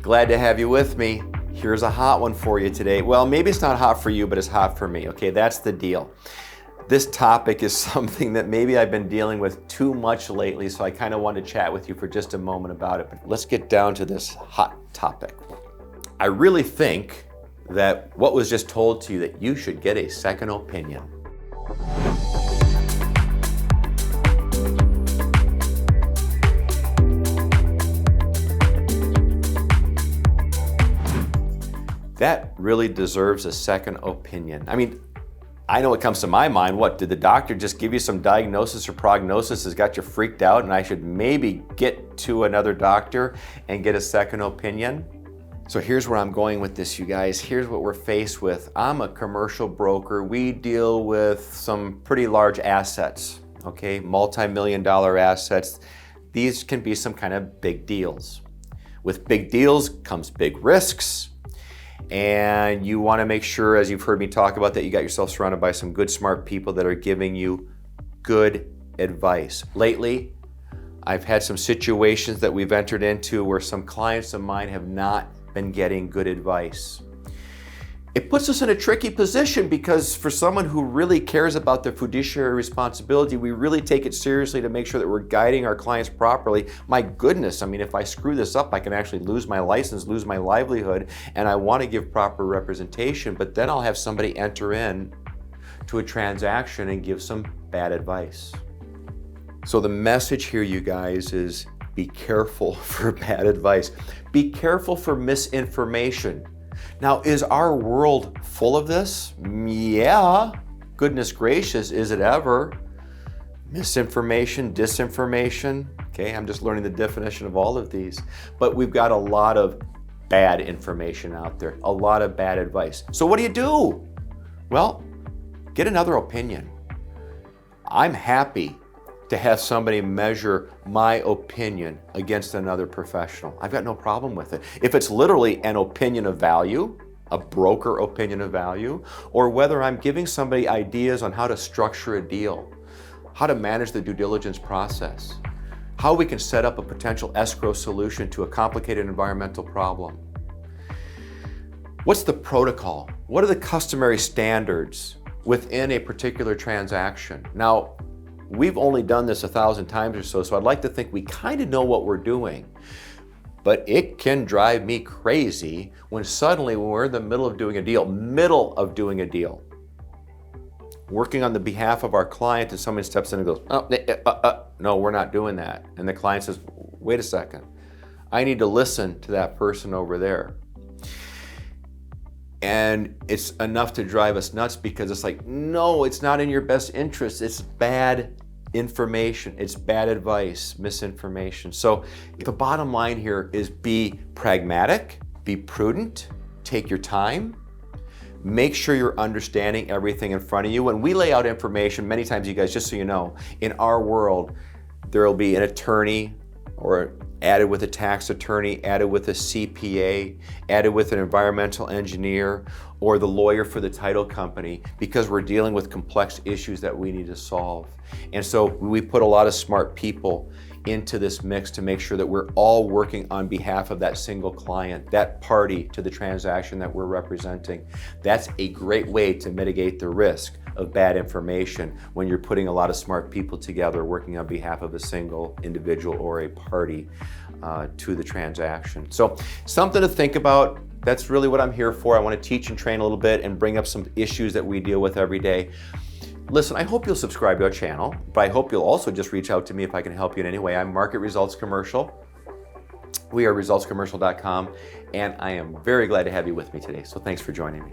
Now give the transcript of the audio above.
Glad to have you with me. Here's a hot one for you today. Well, maybe it's not hot for you, but it's hot for me. Okay, that's the deal. This topic is something that maybe I've been dealing with too much lately, so I kind of want to chat with you for just a moment about it. But let's get down to this hot topic. I really think that what was just told to you, that you should get a second opinion. That really deserves a second opinion. I mean, I know what comes to my mind. What, did the doctor just give you some diagnosis or prognosis has got you freaked out and I should maybe get to another doctor and get a second opinion? So here's where I'm going with this, you guys. Here's what we're faced with. I'm a commercial broker. We deal with some pretty large assets, okay? Multi-million-dollar assets. These can be some kind of big deals. With big deals comes big risks. And you want to make sure, as you've heard me talk about, that you got yourself surrounded by some good, smart people that are giving you good advice. Lately, I've had some situations that we've entered into where some clients of mine have not been getting good advice. It puts us in a tricky position because for someone who really cares about their fiduciary responsibility, we really take it seriously to make sure that we're guiding our clients properly. My goodness, I mean, if I screw this up, I can actually lose my license, lose my livelihood, and I want to give proper representation, but then I'll have somebody enter in to a transaction and give some bad advice. So the message here, you guys, is be careful for bad advice. Be careful for misinformation. Now, is our world full of this? Yeah. Goodness gracious, is it ever? Misinformation, disinformation. Okay, I'm just learning the definition of all of these. But we've got a lot of bad information out there, a lot of bad advice. So what do? Well, get another opinion. I'm happy to have somebody measure my opinion against another professional. I've got no problem with it. If it's literally an opinion of value, a broker opinion of value, or whether I'm giving somebody ideas on how to structure a deal, how to manage the due diligence process, how we can set up a potential escrow solution to a complicated environmental problem. What's the protocol? What are the customary standards within a particular transaction? Now, we've only done this 1,000 times or so I'd like to think we kind of know what we're doing. But it can drive me crazy when suddenly when we're in the middle of doing a deal, working on the behalf of our client, and someone steps in and goes, no, we're not doing that. And the client says, wait a second, I need to listen to that person over there. And it's enough to drive us nuts because it's like, no, it's not in your best interest. It's bad information. It's bad advice, misinformation. So the bottom line here is be pragmatic, be prudent, take your time, make sure you're understanding everything in front of you. When we lay out information, many times, you guys, just so you know, in our world, there will be an attorney or added with a tax attorney, added with a CPA, added with an environmental engineer, or the lawyer for the title company, because we're dealing with complex issues that we need to solve. And so we put a lot of smart people into this mix to make sure that we're all working on behalf of that single client, that party to the transaction that we're representing. That's a great way to mitigate the risk of bad information when you're putting a lot of smart people together working on behalf of a single individual or a party to the transaction. So something to think about. That's really what I'm here for. I want to teach and train a little bit and bring up some issues that we deal with every day. Listen, I hope you'll subscribe to our channel, but I hope you'll also just reach out to me if I can help you in any way. I'm Market Results Commercial. We are resultscommercial.com, and I am very glad to have you with me today. So thanks for joining me.